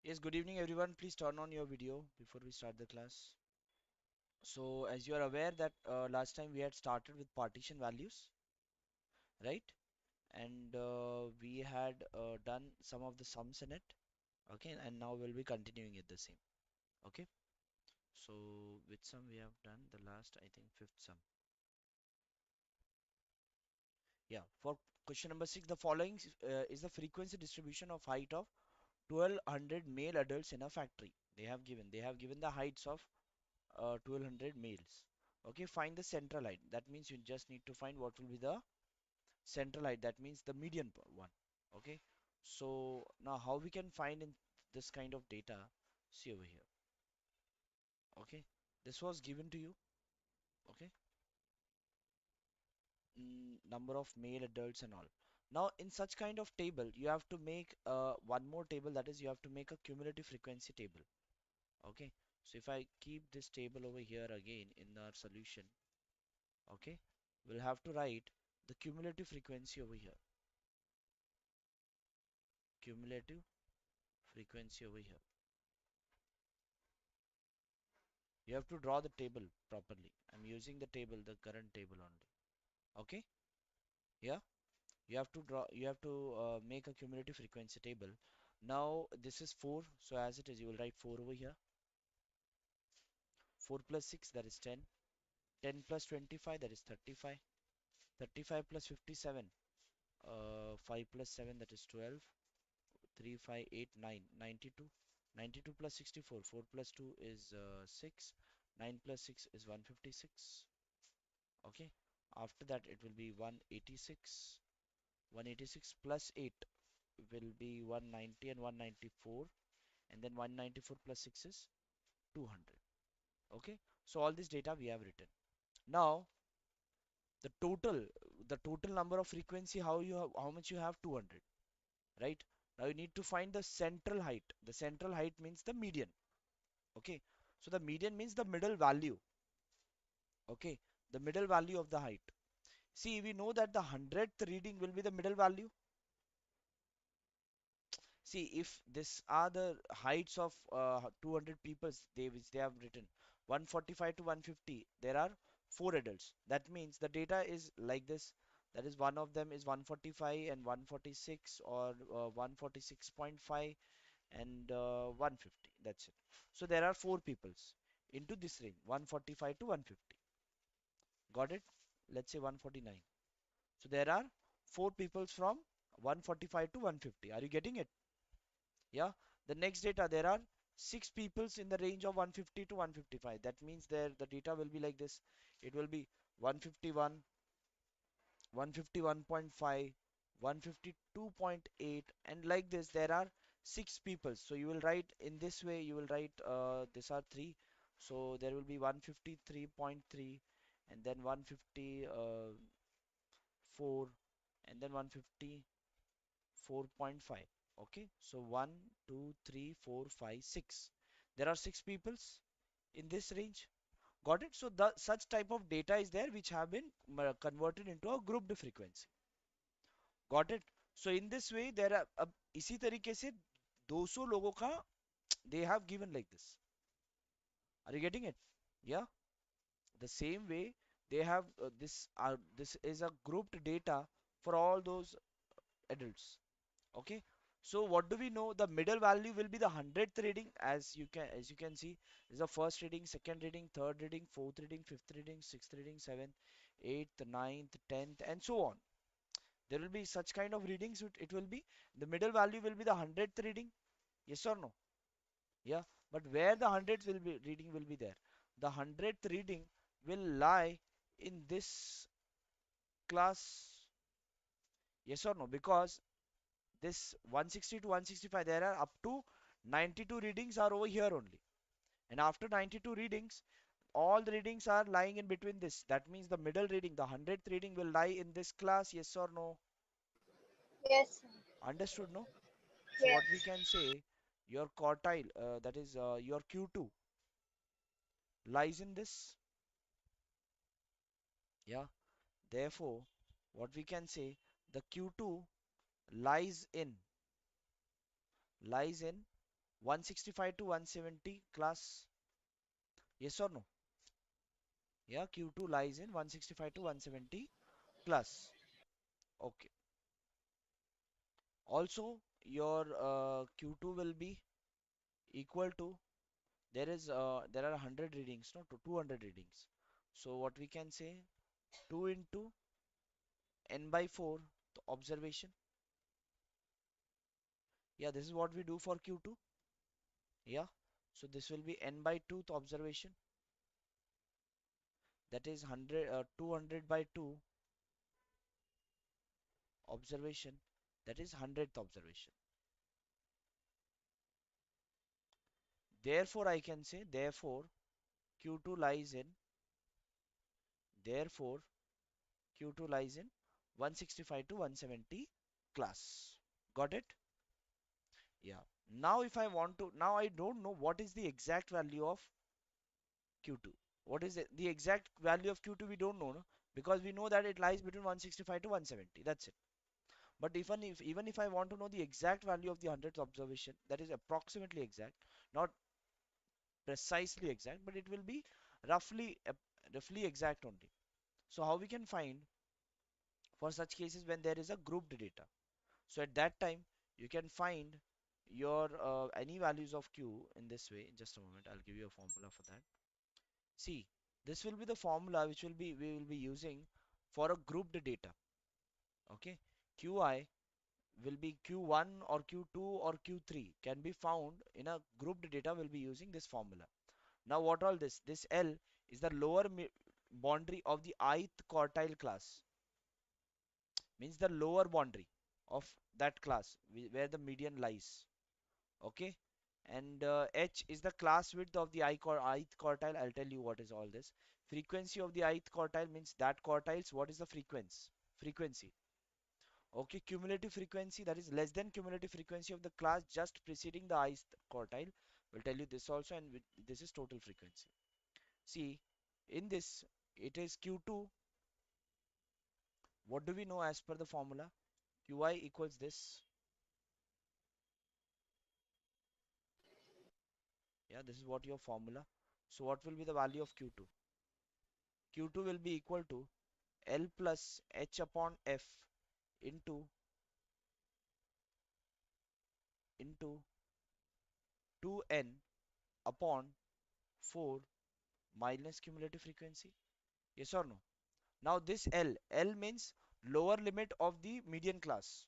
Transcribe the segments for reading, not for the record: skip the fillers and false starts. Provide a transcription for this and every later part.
Yes, good evening everyone. Please turn on your video before we start the class. So, as you are aware that last time we had started with partition values, right? And we had done some of the sums in it. Okay, and now we'll be continuing it the same. Okay. So, which sum we have done? The last, I think, fifth sum. Yeah. For question number six, the following is the frequency distribution of height of 1200 male adults in a factory. They have given the heights of 1200 males. Okay, find the central height. That means you just need to find what will be the central height. That means the median one. Okay, so now how we can find in this kind of data? See over here. Okay, this was given to you. Okay, number of male adults and all. Now, in such kind of table, you have to make one more table. That is, you have to make a cumulative frequency table. Okay, so if I keep this table over here again in our solution, okay, we'll have to write the cumulative frequency over here. Cumulative frequency over here. You have to draw the table properly. I'm using the table, the current table only. Okay? Yeah? You have to make a cumulative frequency table. Now, this is 4. So, as it is, you will write 4 over here. 4 plus 6, that is 10. 10 plus 25, that is 35. 35 plus 57, 5 plus 7, that is 12. 3, 5, 8, 9, 92. 92 plus 64, 4 plus 2 is 6. 9 plus 6 is 156. Okay. After that, it will be 186. 186 plus 8 will be 190 and 194. And then 194 plus 6 is 200. Okay. So all this data we have written. Now, the total, the total number of frequency, how much you have? 200. Right? Now you need to find the central height. The central height means the median. Okay, so the median means the middle value. Okay, the middle value of the height. See, we know that the 100th reading will be the middle value. See, if this are the heights of 200 people, which they have written 145 to 150, there are four adults. That means the data is like this. That is, one of them is 145 and 146, or 146.5 and 150. That's it. So there are four peoples into this range, 145 to 150. Got it? Let's say 149. So there are four peoples from 145 to 150. Are you getting it? Yeah. The next data, there are six peoples in the range of 150 to 155. That means there the data will be like this. It will be 151, 151.5, 152.8, and like this there are six people. So you will write in this way, you will write these are three. So there will be 153.3, and then 154, and then 154.5. Okay, so 1, 2, 3, 4, 5, 6. There are six peoples in this range. Got it? So the such type of data is there which have been converted into a grouped frequency. Got it? So in this way there are अब इसी तरीके से 200 लोगों का they have given like this. Are you getting it? Yeah. The same way they have this is a grouped data for all those adults. Okay. So what do we know? The middle value will be the 100th reading, as you can see. This is the first reading, second reading, third reading, fourth reading, fifth reading, sixth reading, seventh, eighth, ninth, 10th, and so on. There will be such kind of readings. It will be the middle value will be the 100th reading. Yes or no? Yeah. But where the 100th will be reading will be there. The 100th reading will lie in this class. Yes or no? Because this 160 to 165, there are up to 92 readings are over here only. And after 92 readings, all the readings are lying in between this. That means the middle reading, the 100th reading will lie in this class. Yes or no? Yes, sir. Understood, no? So what we Yes. can say, your quartile, that is your Q2, lies in this. Yeah. Therefore, what we can say, the Q2 lies in lies in 165 to 170 class? Yes or no? Yeah, Q2 lies in 165 to 170 class. Okay. Also, your Q2 will be equal to, there are 100 readings, no, to 200 readings. So what we can say, 2 into n by 4, the observation. Yeah, this is what we do for Q2. Yeah. So this will be n by 2th observation. That is 100, 200 by 2 observation. That is 100th observation. Therefore, I can say, therefore, Q2 lies in, therefore, Q2 lies in 165 to 170 class. Got it? Yeah. Now if I want to, now I don't know what is the exact value of Q2. What is it? The exact value of Q2 we don't know, no? Because we know that it lies between 165 to 170. That's it. But even if I want to know the exact value of the 100th observation, that is approximately exact, not precisely exact, but it will be roughly roughly exact only. So how we can find for such cases when there is a grouped data? So at that time, you can find your any values of Q in this way. In just a moment, I'll give you a formula for that. See, this will be the formula which will be we will be using for a grouped data. Okay, Qi will be Q1 or Q2 or Q3 can be found in a grouped data. Will be using this formula. Now, what all this? This L is the lower boundary of the ith quartile class, means the lower boundary of that class where the median lies. Okay, and H is the class width of the ith quartile. I'll tell you what is all this. Frequency of the ith quartile means that quartiles. What is the frequency? Okay, cumulative frequency, that is less than cumulative frequency of the class just preceding the ith quartile. Will tell you this also, and this is total frequency. See, in this, it is Q2. What do we know as per the formula? Qi equals this. Yeah, this is what your formula. So what will be the value of Q2? Q2 will be equal to L plus H upon F into 2n upon 4 minus cumulative frequency. Yes or no? Now this L means lower limit of the median class.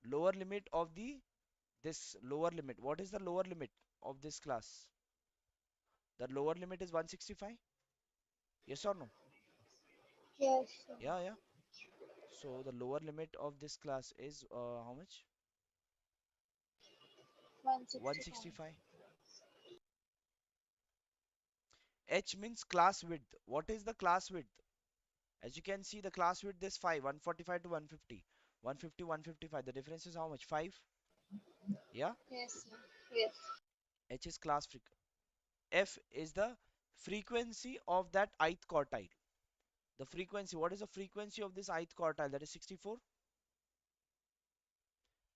Lower limit of the this lower limit. What is the lower limit of this class? The lower limit is 165. Yes or no? Yes, sir. Yeah, yeah. So the lower limit of this class is how much? 165. 165. H means class width. What is the class width? As you can see, the class width is 5, 145 to 150. 150, 155. The difference is how much? 5. Yeah. Yes, sir. Yes. H is class frequency. F is the frequency of that ith quartile. The frequency. What is the frequency of this ith quartile? That is 64.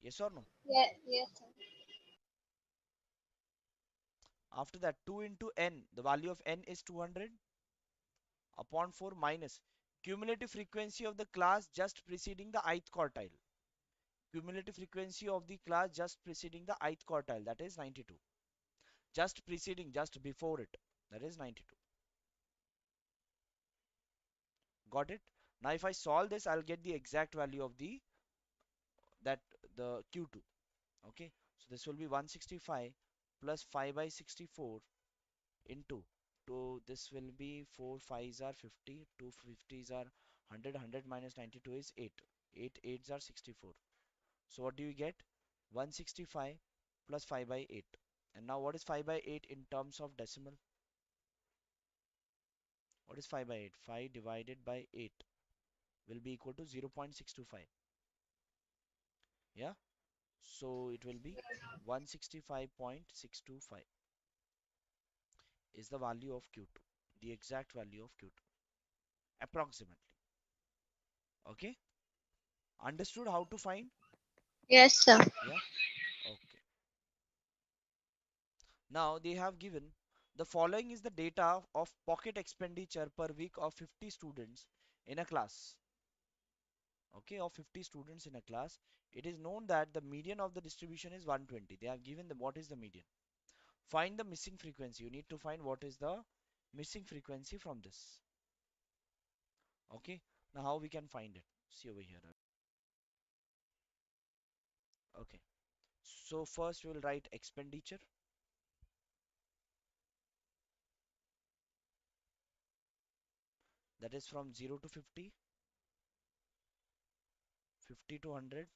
Yes or no? Yeah, yes, sir. After that, 2 into n. The value of n is 200 upon 4 minus cumulative frequency of the class just preceding the ith quartile. Cumulative frequency of the class just preceding the ith quartile. That is 92. Just preceding, just before it. That is 92. Got it? Now if I solve this, I'll get the exact value of that the Q2. Okay, so this will be 165 plus 5 by 64 into, so this will be 4 5s are 50, 2 50s are 100, 100 minus 92 is 8, 8 8s are 64. So what do you get? 165 plus 5 by 8. And now what is 5 by 8 in terms of decimal? What is 5 by 8? 5 divided by 8 will be equal to 0.625. Yeah, so it will be 165.625 is the value of Q2, the exact value of Q2, approximately. Okay, understood how to find? Yes, sir. Yeah, okay. Now they have given the following is the data of pocket expenditure per week of 50 students in a class. Okay, of 50 students in a class. It is known that the median of the distribution is 120. They have given the what is the median. Find the missing frequency. You need to find what is the missing frequency from this. Okay, now how we can find it? See over here. Okay, so first we will write expenditure, that is from 0 to 50, 50 to 100,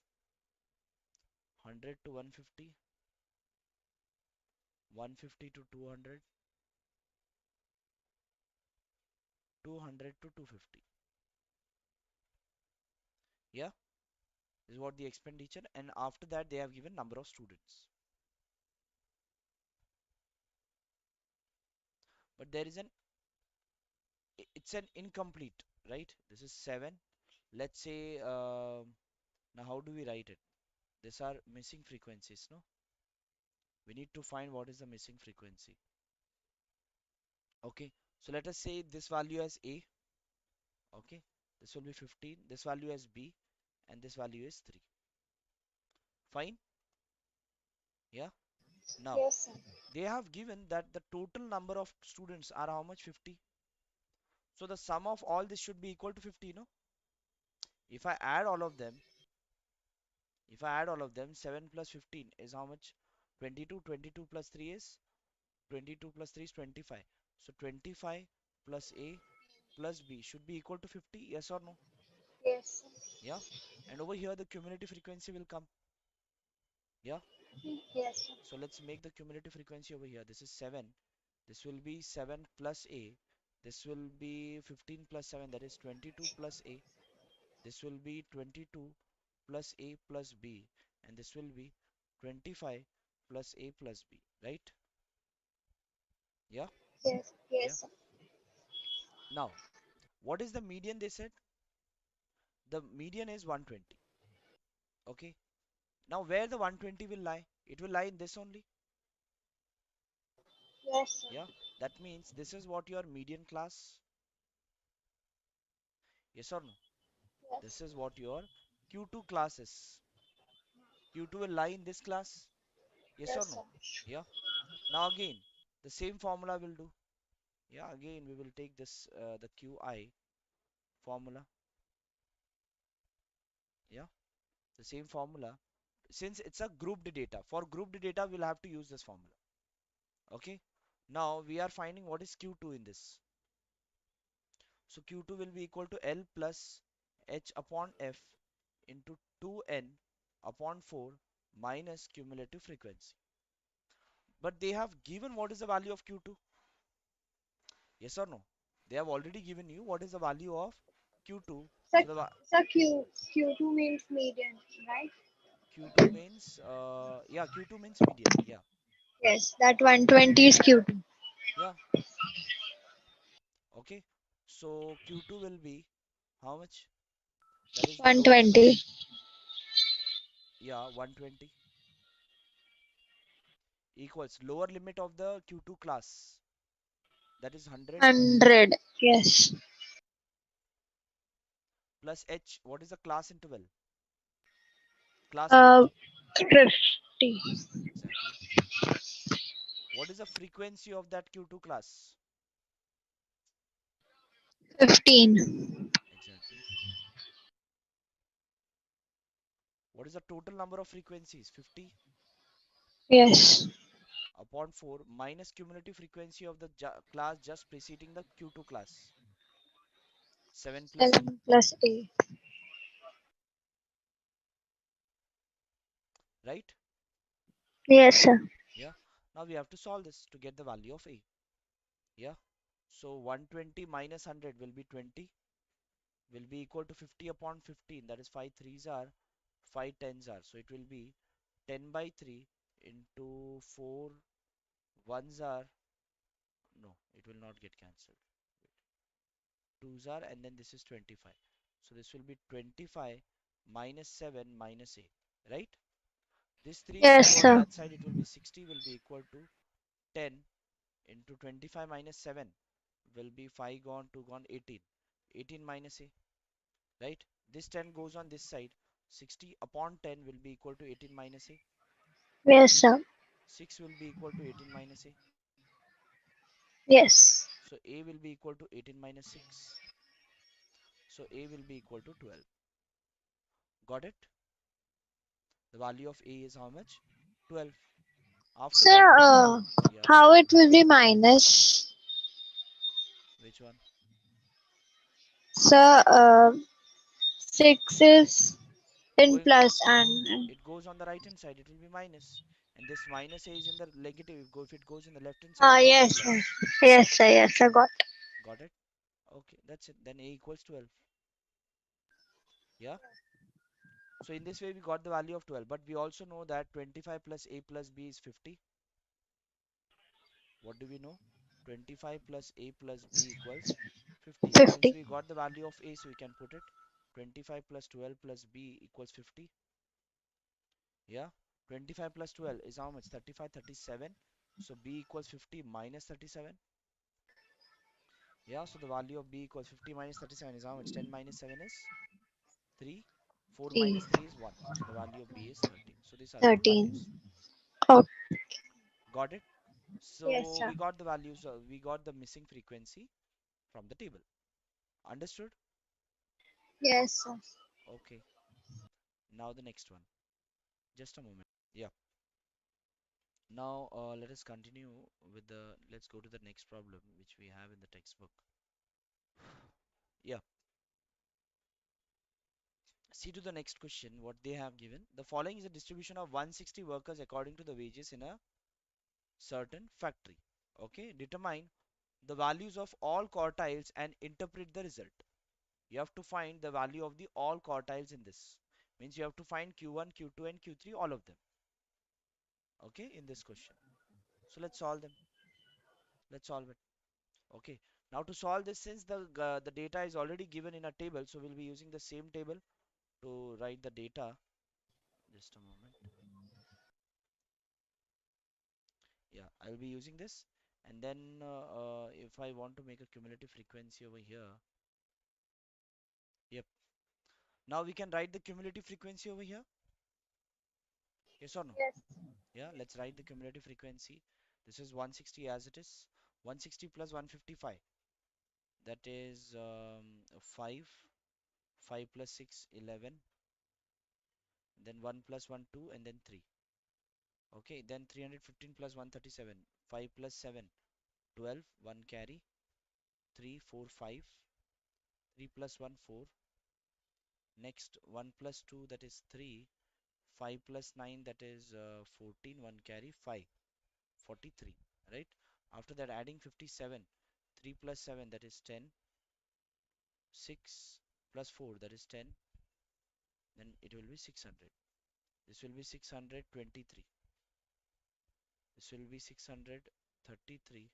100 to 150, 150 to 200, 200 to 250. Yeah, this is what the expenditure, and after that they have given number of students. But there is an it's an incomplete, right? This is 7. Let's say now how do we write it? These are missing frequencies, no? We need to find what is the missing frequency. Okay, so let us say this value as A. Okay, this will be 15, this value as B, and this value is 3. Fine. Yeah, now Yes, sir. they have given that the total number of students are how much? 50. So the sum of all this should be equal to 50, no? If I add all of them, if I add all of them, 7 plus 15 is how much? 22. 22 plus 3 is 22 plus 3 is 25. So 25 plus A plus B should be equal to 50, yes or no? Yes, sir. Yeah. And over here the cumulative frequency will come. Yeah. Yes, sir. So let's make the cumulative frequency over here. This is 7. This will be 7 plus A. This will be 15 plus 7, that is 22 plus A. This will be 22 plus A plus B. And this will be 25 plus A plus B. Right? Yeah? Yes, Yeah. yes, sir. Now, what is the median they said? The median is 120. Okay. Now, where the 120 will lie? It will lie in this only. Yes, sir. Yeah. That means this is what your median class. Yes or no? This Yes, is what your Q2 class is. Q2 will lie in this class. Yes or yes, no? sir. Yeah. Now again, the same formula will do. Yeah, again we will take this the QI formula. Yeah, the same formula. Since it's a grouped data, for grouped data we'll have to use this formula. Okay. Now we are finding what is Q2 in this. So Q2 will be equal to L plus H upon F into 2N upon 4 minus cumulative frequency. But they have given what is the value of Q2? Yes or no? They have already given you what is the value of Q2. Sir, So the sir, Q2 means median, right? Q2 means yeah, Q2 means median. Yeah. Yes, that 120 is Q2. Yeah. Okay. So Q2 will be how much? That is the lower limit. 120. Yeah, 120 equals lower limit of the Q2 class. That is 100 100. Yes. plus H. What is the class interval? Class Uh, width. 50. Exactly. What is the frequency of that Q2 class? 15. Exactly. What is the total number of frequencies? 50 Yes. upon 4 minus cumulative frequency of the class just preceding the Q2 class. 7 plus A. 7 plus A. Right? Yes, sir. Yeah. Now we have to solve this to get the value of A. Yeah. So 120 minus 100 will be 20, will be equal to 50 upon 15. That is 5 threes are, 5 tens are. So it will be 10 by 3 into 4 ones are, no, it will not get cancelled. Twos are, and then this is 25. So this will be 25 minus 7 minus A. Right? This 3 will Yes, go on sir. that side. It will be 60 will be equal to 10 into 25 minus 7 will be 5 gone, 2 gone, 18. 18 minus a, right? This 10 goes on this side. 60 upon 10 will be equal to 18 minus a. Yes, sir. 6 will be equal to 18 minus a. Yes. So a will be equal to 18 minus 6. So a will be equal to 12. Got it? The value of a is how much? 12. After that, Sir, yeah, how it will be minus? which one? Sir, 6 is in Going, plus and it goes on the right hand side, it will be minus. And this minus a is in the negative. If it goes in the left hand side, it will be yes, sir. plus. Yes, sir. Yes, sir. Got. Got it? Okay, that's it. Then a equals 12. Yeah. So in this way, we got the value of 12. But we also know that 25 plus a plus b is 50. What do we know? 25 plus a plus b equals 50. Since 50. we got the value of a, so we can put it 25 plus 12 plus b equals 50. Yeah. 25 plus 12 is how much? 35, 37. So b equals 50 minus 37. Yeah. So the value of b equals 50 minus 37 is how much? 10 minus 7 is 3. 4 3. minus 3 is 1. So the value of b is 13. So these are the two 13. values. Oh, Got it? yes, So sir. we got the values, we got the missing frequency from the table. Understood? Yes, sir. Okay. Now the next one. Just a moment. Yeah. Now let us continue with the, let's go to the next problem which we have in the textbook. Yeah. See to the next question what they have given. The following is a distribution of 160 workers according to the wages in a certain factory. Okay. Determine the values of all quartiles and interpret the result. You have to find the value of the all quartiles in this. Means you have to find Q1, Q2 and Q3 all of them. Okay, in this question. So let's solve them. Let's solve it. Okay. Now to solve this, since the data is already given in a table, so we'll be using the same table to write the data. Just a moment. Yeah, I'll be using this. And then if I want to make a cumulative frequency over here, yep. Now we can write the cumulative frequency over here. Yes or no? Yes. Yeah, let's write the cumulative frequency. This is 160 as it is. 160 plus 155. That is 5. 5 plus 6, 11. Then 1 plus 1, 2. And then 3. Okay, then 315 plus 137. 5 plus 7, 12. 1 carry. 3, 4, 5. 3 plus 1, 4. Next, 1 plus 2, that is 3. 5 plus 9, that is 14. 1 carry. 5. 43. Right? After that, adding 57. 3 plus 7, that is 10. 6 plus 4, that is 10. Then it will be 600. This will be 623. This will be 633.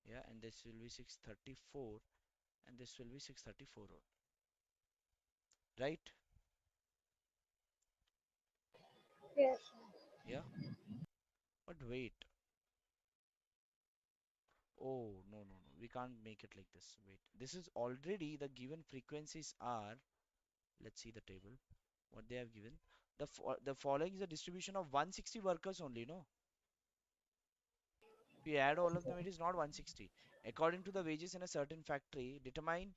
Yeah, and this will be 634. And this will be 634. Right? Yes. Yeah. But wait. Oh, no, no, no. We can't make it like this. Wait. This is already the given frequencies are. Let's see the table. What they have given. The following is a distribution of 160 workers only, no? If you add all of them, it is not 160. According to the wages in a certain factory, determine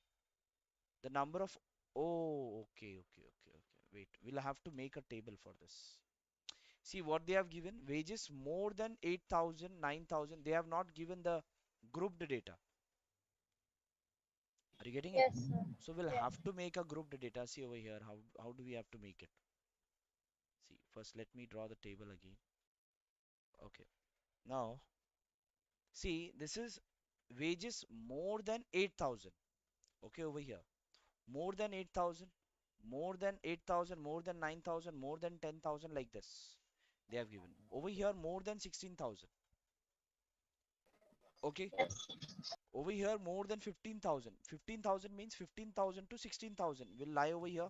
the number of. Oh, okay, okay, okay, okay. Wait, we'll have to make a table for this. See what they have given. Wages more than 8,000, 9,000. They have not given the grouped data. Are you getting it? Yes, sir. So we'll Yes. have to make a grouped data. See over here. How do we have to make it? See, first let me draw the table again. Okay. Now, see, this is wages more than 8,000. Okay, over here. More than 8,000, more than 8,000, more than 9,000, more than 10,000, like this. They have given. Over here, more than 16,000. Okay. Over here, more than 15,000. 15,000 means 15,000 to 16,000 will lie over here.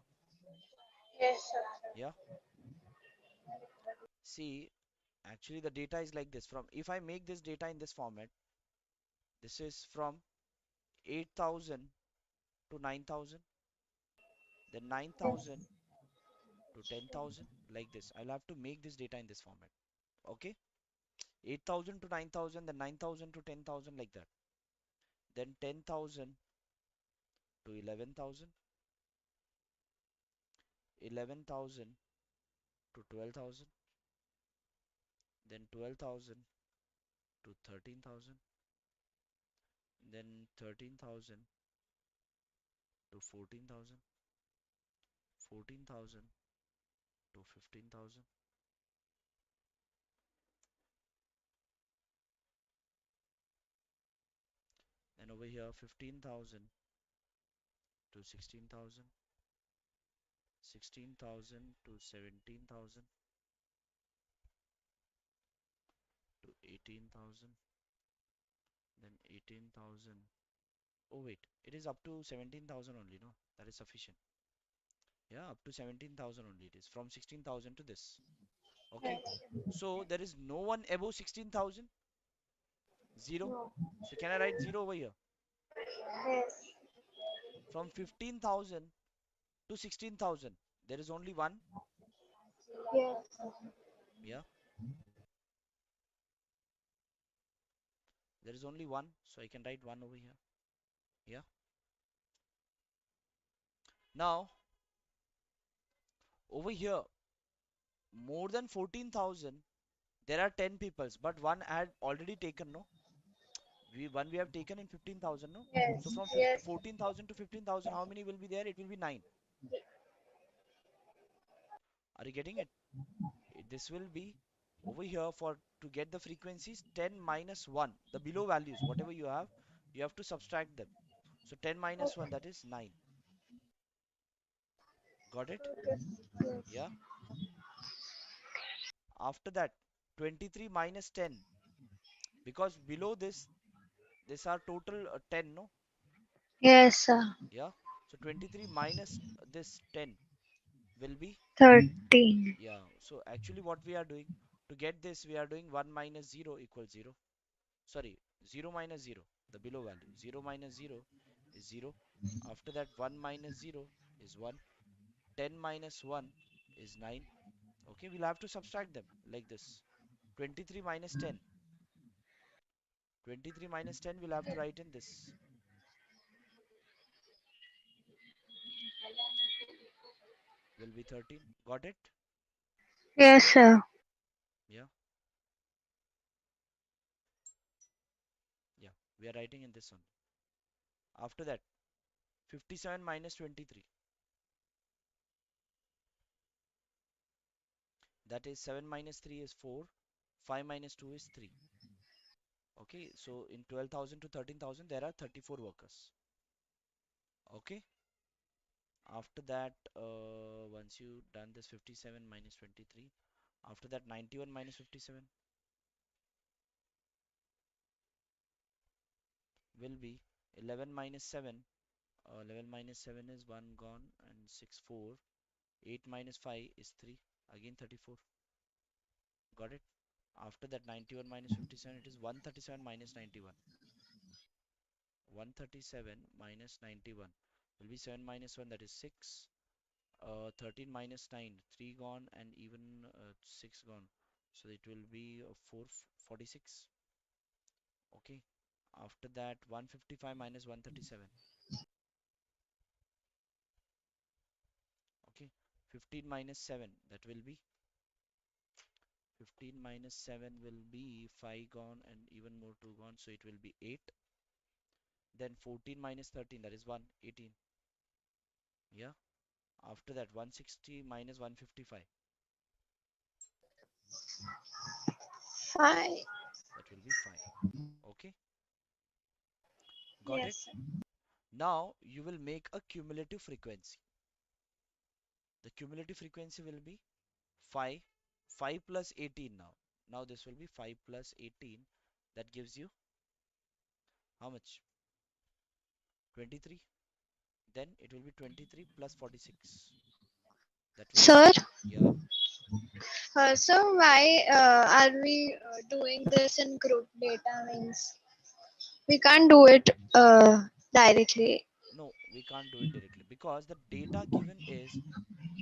Yes, sir. Yeah. See. Actually, the data is like this. From if I make this data in this format, this is from 8,000 to 9,000, then 9,000 Yes. to 10,000, like this. I'll have to make this data in this format. Okay, 8,000 to 9,000, then 9,000 to 10,000, like that. Then 10,000 to 11,000, 11,000 to 12,000, then 12,000 to 13,000, then 13,000 to 14,000, 14,000 to 15,000, then over here 15,000 to 16,000, 16,000 to 17,000, to 18,000, then 18,000. Oh wait, it is up to 17,000 only, no? That is sufficient. Yeah, up to 17,000 only it is. From 16,000 to this. Okay. Yes. So there is no one above 16,000? Zero. No. So can I write zero over here? Yes. From 15,000 to 16,000. There is only one. Yes. Yeah. There is only one. So I can write one over here. Yeah. Now, over here, more than 14,000, there are 10 peoples, but one had already taken, no? We have taken in 15,000, no? So Yes. from Yes. 14,000 to 15,000, how many will be there? It will be 9. Are you getting it? This will be over here for to get the frequencies 10 minus 1. The below values, whatever you have to subtract them. So 10 minus 1, Okay. that is 9. Got it? Yes. Yeah. After that, 23 minus 10. Because below this, these are total 10, no? Yes, sir. Yeah. So 23 minus this 10 will be 13. yeah. So actually what we are doing to get this we are doing 1 minus 0 equals 0. Sorry, 0 minus 0, the below value. 0 minus 0 is 0. After that 1 minus 0 is 1. 10 minus 1 is 9. Okay, we'll have to subtract them like this. 23 minus 10. 23 minus 10 we'll have to write in this. Will be 13. Got it? Yes, sir. Yeah. Yeah. We are writing in this one. After that 57 minus 23. That is 7 minus 3 is 4. 5 minus 2 is 3. Okay, so in 12,000 to 13,000 there are 34 workers. Okay, after that once you done this 57 minus 23, after that 91 minus 57 will be 11 minus 7. 11 minus 7 is 1 gone and 6 4. 8 minus 5 is 3, again 34. Got it? After that 91 minus 57, it is 137 minus 91. 137 minus 91 will be 7 minus 1, that is 6. 13 minus 9, 3 gone and even 6 gone. So it will be 46. Okay. After that 155 minus 137. Okay. 15 minus 7, that will be 15 minus 7 will be 5 gone and even more 2 gone. So it will be 8. Then 14 minus 13, that is 1, 18. Yeah. After that 160 minus 155, 5. that will be 5. Okay. Got it? Yes, sir. Now you will make a cumulative frequency. The cumulative frequency will be 5. 5 plus 18 now. Now this will be 5 plus 18. That gives you how much? 23. Then it will be 23 plus 46. That will be, Sir, yeah, So why are we doing this in group data? Means we can't do it directly. No, we can't do it directly because the data given is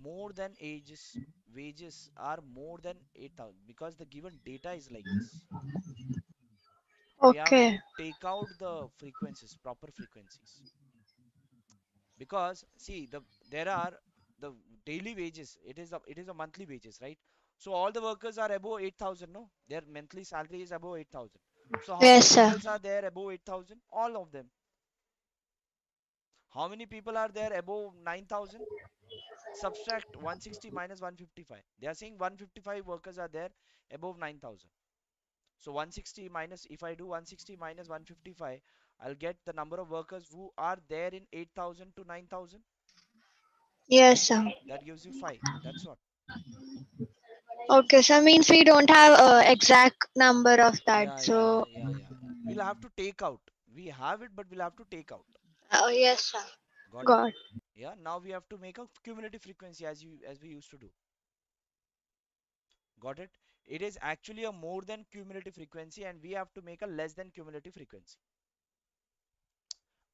more than ages, wages are more than 8,000 because the given data is like this. We have Okay. to take out the frequencies, proper frequencies. Because see there are the daily wages, it is a monthly wages, right? So all the workers are above 8,000, no? Their monthly salary is above 8,000. So how Yes, many sir. people are there above 8,000? All of them. How many people are there above 9,000? Subtract 160 minus 155. They are saying 155 workers are there above 9,000. So 160 minus, if I do 160 minus 155, I'll get the number of workers who are there in 8,000 to 9,000. Yes, sir. That gives you 5. That's what. Okay, so means we don't have a exact number of that. Yeah, yeah, So, yeah, yeah, yeah. We'll have to take out. We have it, but we'll have to take out. yes, sir. Got it? Got. Yeah. Now we have to make a cumulative frequency as we used to do. Got it? It is actually a more than cumulative frequency, and we have to make a less than cumulative frequency.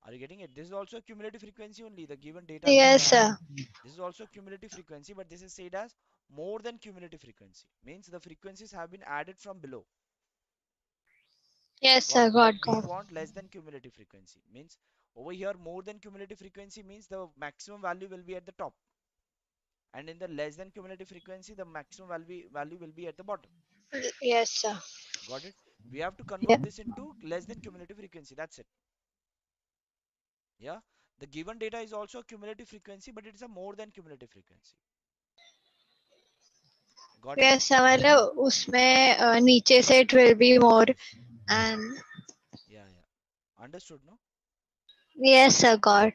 Are you getting it? This is also a cumulative frequency only, the given data which we Yes, have. sir. This is also a cumulative frequency, but this is said as more than cumulative frequency. Means the frequencies have been added from below. Yes, Got sir. it? But Got. we Got. want less than cumulative frequency. Means over here, more than cumulative frequency means the maximum value will be at the top. And in the less than cumulative frequency, the maximum value will be at the bottom. Yes, sir. Got it? We have to Yeah. convert this into less than cumulative frequency. That's it. Yeah. The given data is also a cumulative frequency, but it's a more than cumulative frequency. Got it? Yes, sir. मतलब उसमें नीचे से it will be more and Yeah, yeah. Understood, no? yes, sir. Got.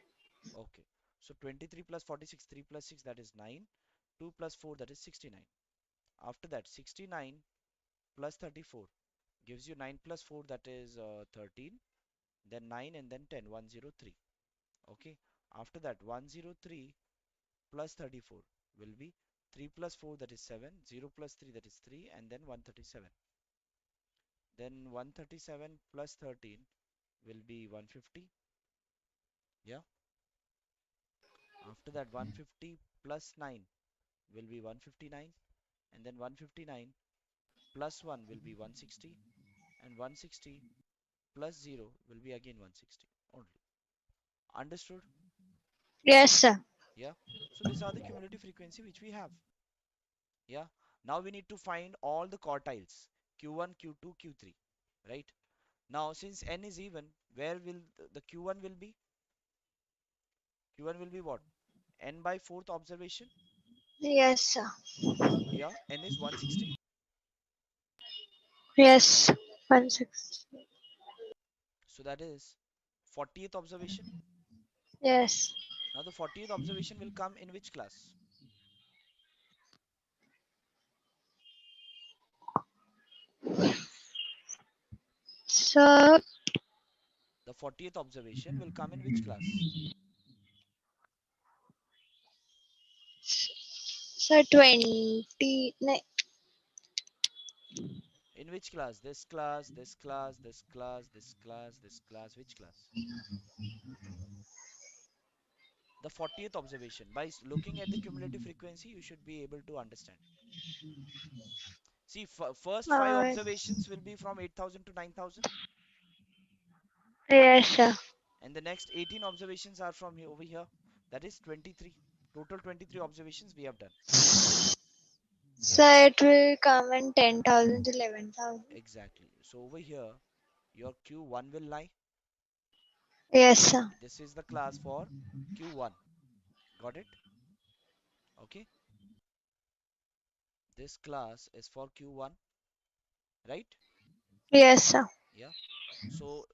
Okay. So 23 plus 46, 3 plus 6, that is 9. 2 plus 4, that is 69. After that, 69 plus 34 gives you 9 plus 4, that is 13. Then 9 and then 10, 103. Okay. After that, 103 plus 34 will be 3 plus 4, that is 7. 0 plus 3, that is 3. And then 137. Then 137 plus 13 will be 150. Yeah. After that, 150 plus 9 will be 159. And then 159 plus 1 will be 160. And 160 plus 0 will be again 160 only. Understood? Yes, sir. Yeah. So these are the cumulative frequency which we have. Yeah. Now we need to find all the quartiles Q1, Q2, Q3. Right? Now since n is even, where will the Q1 will be? Q1 will be what? N by fourth observation. Yes, sir. Yeah. N is 160. Yes. 160. So that is 40th observation. Yes. Now the 40th observation will come in which class? So, The 40th observation will come in which class? so 20. In which class? This class, this class, this class, this class, this class, which class? The 40th observation. By looking at the cumulative frequency, you should be able to understand. See, first five Uh, observations will be from 8,000 to 9,000, yes, sir. and the next 18 observations are from here, over here. That is 23. Total 23 observations we have done. So it will come in 10,000 to 11,000. Exactly. So over here, your Q1 will lie. Yes, sir. This is the class for Q1. Got it? Okay. This class is for Q1, right? Yes, sir. Yeah. So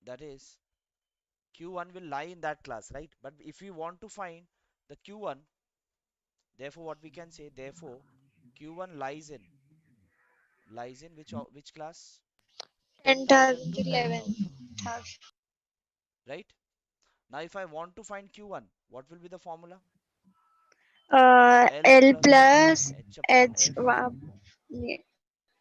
that is Q1 will lie in that class, right? But if we want to find the Q1, therefore what we can say, therefore Q1 lies in which class? 10,000 10,000to to 11,000, 11,000. right? Now if I want to find Q1, what will be the formula? L L plus plus H upon H. F, Yeah,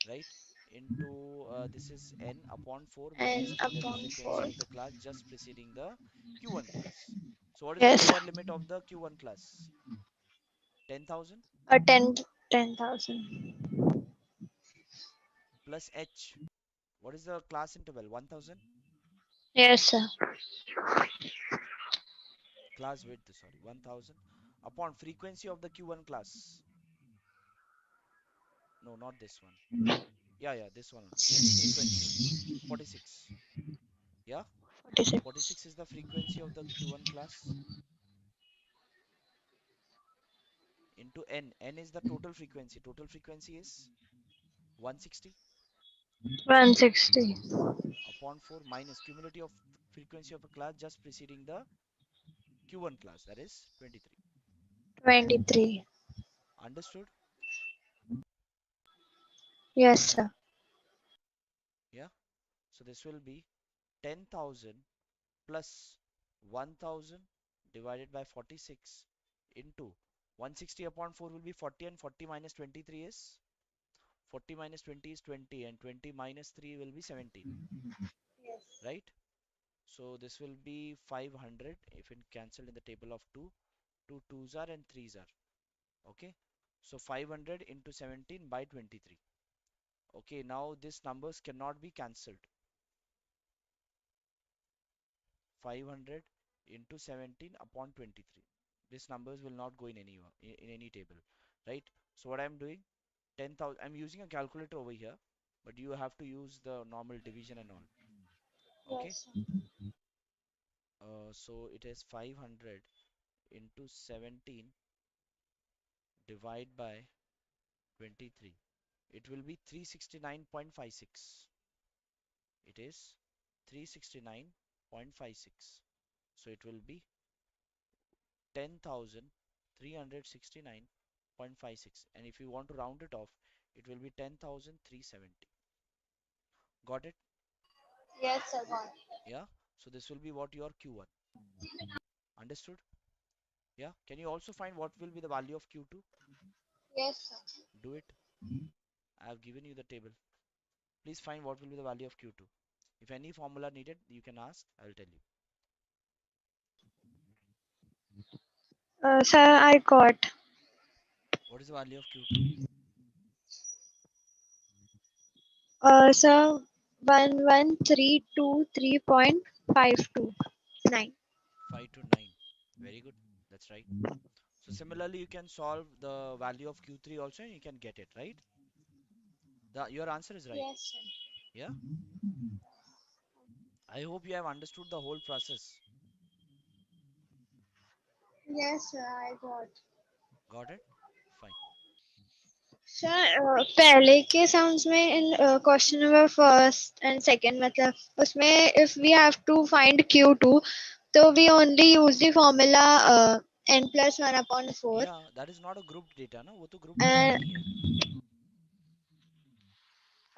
right? Into this is N upon 4, which N is the upon frequency 4. of the class just preceding the Q1 class. So what is the Yes, lower limit of the Q1 class? 10,000 10,000. plus H. What is the class interval? 1000 Yes, sir. class width, sorry, 1000 upon frequency of the Q1 class. No, not this one. Yeah, yeah, this one only. Frequency 46. Yeah, 46. 46 is the frequency of the Q1 class into N. N is the total frequency. Total frequency is 160 160. upon 4 minus cumulative of frequency of a class just preceding the Q1 class, that is 23. 23. Understood? Yes, sir. Yeah. So this will be 10,000 plus 1000 divided by 46 into 160 upon 4 will be 40, and 40 minus 23 is 40 minus 20 is 20, and 20 minus 3 will be 17, right? So this will be 500 if it cancelled in the table of 2. 2 twos are and 3s are. Okay. So 500 into 17 by 23. Okay, now these numbers cannot be cancelled. 500 into 17 upon 23. These numbers will not go in in any table, right? So what I'm doing, 10,000. I'm using a calculator over here, but you have to use the normal division and all. Okay. Yes, So it is 500 into 17 divide by 23. It will be 369.56. It is 369.56. So it will be 10,369.56. And if you want to round it off, it will be 10,370. Got it? yes, sir. Got it. Yeah. So this will be what your Q1. Understood? Yeah. Can you also find what will be the value of Q2? Yes, sir. Do it. I have given you the table. Please find what will be the value of Q2. If any formula needed, you can ask. I will tell you. Sir, I got. What is the value of Q2? Sir, 11,323.529. 5 to 9. Very good. That's right. So similarly, you can solve the value of Q3 also and you can get it, right? Your answer is right. Yes, sir. Yeah. I hope you have understood the whole process. Yes, sir, I got. Got it? Fine. Sir पहले के sounds में in question number first and second मतलब उसमें if we have to find Q2 तो we only use the formula n plus 1 upon 4 Yeah, that is not a grouped data, ना वो तो group data and नहीं है.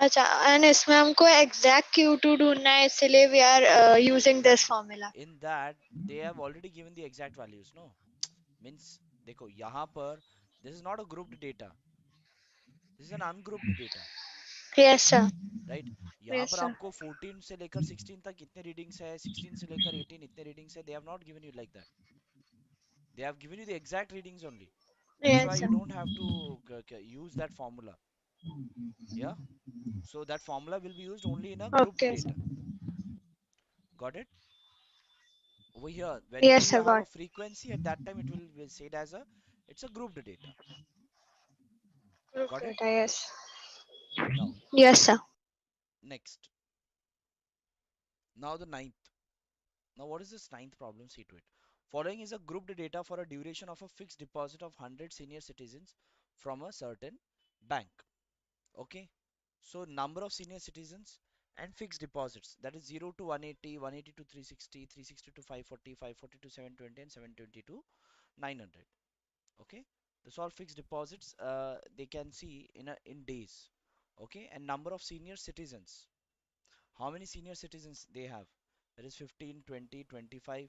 अच्छा and इसमें हमको exact Q2 ढूंढना है इसलिए we are using this formula. In that, they have already given the exact values, no? Means, देखो यहाँ पर this is not a grouped data. This is an ungrouped data, Yes sir. right? यहाँ Yes पर sir. आपको 14 से लेकर 16 तक इतने रीडिंग्स है, 16 से लेकर 18 इतने रीडिंग्स है. They have not given you like that. They have given you the exact readings only. That's why Yes you sir. don't have to use that formula. Yeah. So that formula will be used only in a grouped Okay sir. data. Got it? Over here, whenever Yes you sir, have got. a frequency, at that time it will be said as it's a grouped data. Group Got it? data, yes. Now, Yes sir. next. Now the ninth. Now what is this ninth problem? See to it. Following is a grouped data for a duration of a fixed deposit of 100 senior citizens from a certain bank. Okay. So number of senior citizens and fixed deposits, that is 0 to 180, 180 to 360, 360 to 540, 540 to 720, and 720 to 900. Okay, this all fixed deposits they can see in days. Okay, and number of senior citizens, how many senior citizens they have, that is 15, 20, 25.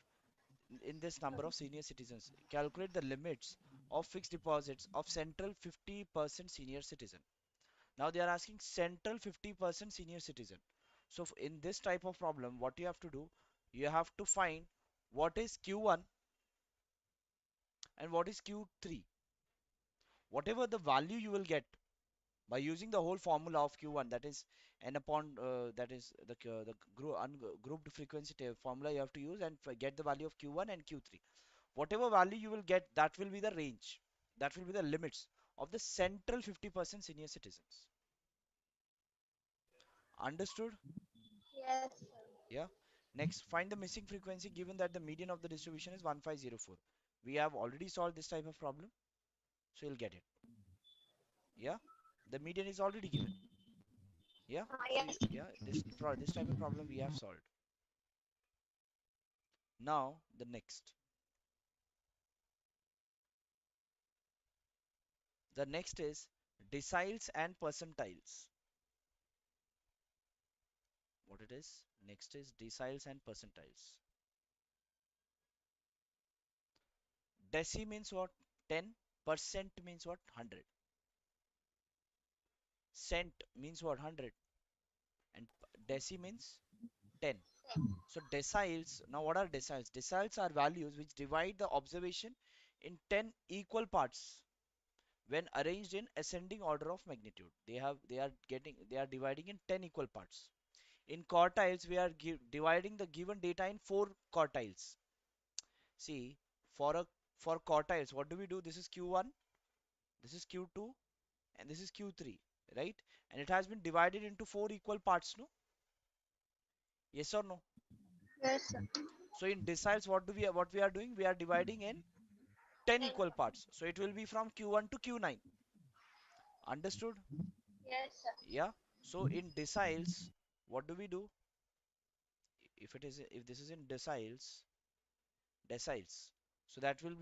In this number of senior citizens, calculate the limits of fixed deposits of central 50% senior citizen. Now they are asking central 50% senior citizen. So in this type of problem, what you have to do, you have to find what is Q1 and what is Q3. Whatever the value you will get by using the whole formula of Q1, that is n upon that is the grouped frequency formula you have to use and get the value of Q1 and Q3. Whatever value you will get, that will be the range, that will be the limits of the central 50% senior citizens. Understood? Yes, sir. Yeah. Next, find the missing frequency given that the median of the distribution is 1504. We have already solved this type of problem, so you'll get it. Yeah. The median is already given. Yeah. So Yes. yeah, this type of problem we have solved. Now the next. The next is deciles and percentiles. What it is? Next is deciles and percentiles. Deci means what? 10. Percent means what? 100. Cent means what? 100. And deci means 10. So deciles, now what are deciles? Deciles are values which divide the observation in 10 equal parts when arranged in ascending order of magnitude. They are dividing in 10 equal parts. In quartiles, we are dividing the given data in 4 quartiles. See, for a for quartiles, what do we do? This is Q1, this is Q2, and this is Q3, right? And it has been divided into 4 equal parts, no? Yes or no? Yes, sir. So in deciles, what we are doing? We are dividing in 10 equal parts. So it will be from Q1 to Q9. Understood? Yes, sir. Yeah. So in deciles, what do we do? If this is in deciles. So that will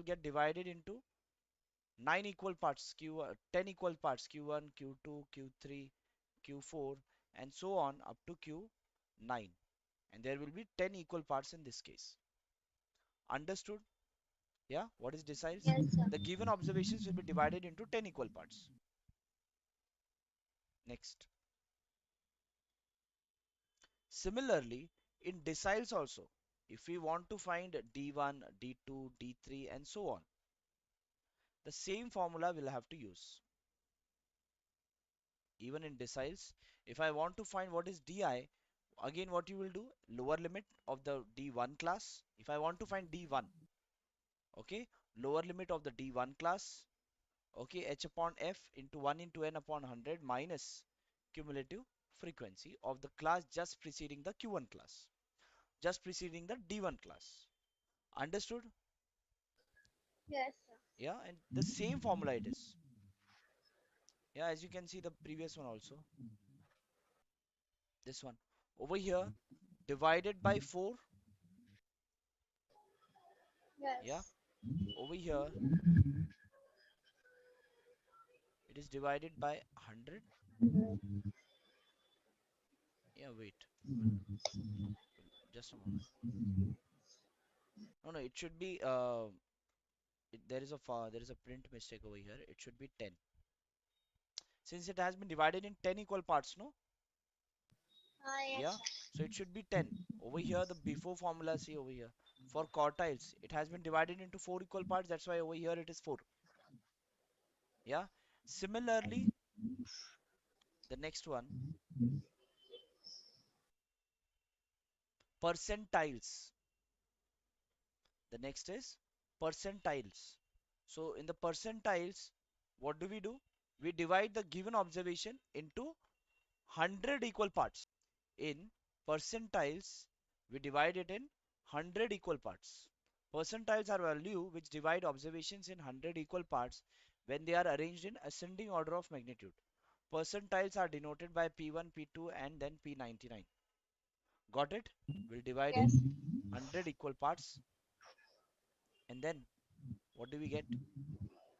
get divided into 9 equal parts, 10 equal parts, Q1, Q2, Q3, Q4, and so on up to Q9. And there will be 10 equal parts in this case. Understood? Yeah. What is deciles? Yes, sir. The given observations will be divided into 10 equal parts. Next. Similarly, in deciles also, if we want to find D1, D2, D3, and so on, the same formula we'll have to use. Even in deciles, if I want to find what is DI, again what you will do, lower limit of the D1 class. If I want to find D1, okay, lower limit of the D1 class, okay, H upon F into 1 into N upon 100 minus cumulative frequency of the class just preceding the Q1 class, just preceding the D1 class. Understood? Yes, sir. Yeah, and the same formula it is. Yeah, as you can see the previous one also. This one. Over here, divided by 4. Yeah, Yes. over here, it is divided by 100. Yeah, wait. Just a moment. No, no, it should be, there is a print mistake over here. It should be 10. Since it has been divided in 10 equal parts, no? Yes, Yeah, sir. so it should be 10. Over here, the before formula, see over here. For quartiles, it has been divided into 4 equal parts. That's why over here it is 4. Yeah. Similarly, the next one, percentiles. The next is percentiles. So in the percentiles, what do we do? We divide the given observation into 100 equal parts. In percentiles, we divide it in 100 equal parts. Percentiles are value which divide observations in 100 equal parts when they are arranged in ascending order of magnitude. Percentiles are denoted by P1, P2, and then P99. Got it? We'll divide in Yes. 100 equal parts, and then what do we get?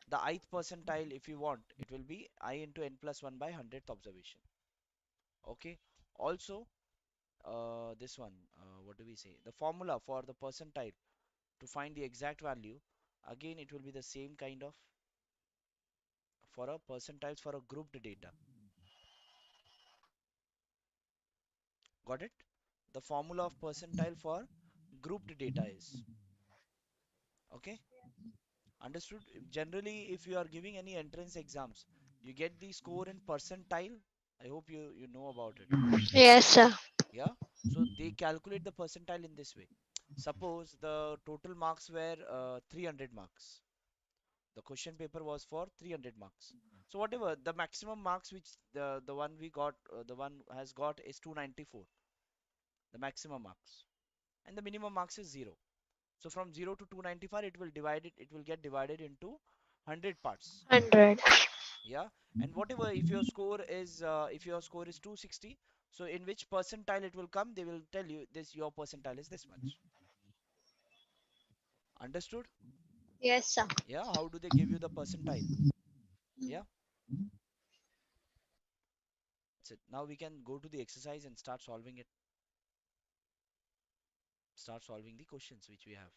The ith percentile, if you want, it will be I into n plus 1 by 100th observation. Okay. Also, this one, what do we say? The formula for the percentile to find the exact value. Again, it will be the same kind of for a percentiles for a grouped data. Got it? The formula of percentile for grouped data is, okay? Understood? Generally, if you are giving any entrance exams, you get the score in percentile. I hope you know about it. Yes, sir. Yeah. So they calculate the percentile in this way. Suppose the total marks were 300 marks. The question paper was for 300 marks. So whatever the maximum marks which the one we got, the one has got is 294, the maximum marks, and the minimum marks is 0. So from 0 to 295, it will get divided into 100 parts. 100. Yeah. And whatever, if your score is 260, so in which percentile it will come, they will tell you this, your percentile is this much. Understood? Yes, sir. Yeah. How do they give you the percentile? Yeah. That's it. Now we can go to the exercise and start solving it. Start solving the questions which we have.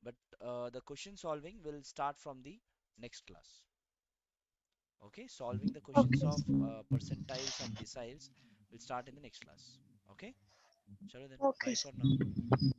But the question solving will start from the next class. Okay, solving the questions Okay. of percentiles and deciles will start in the next class. Okay, chalo then. Okay, Bye sir. for now.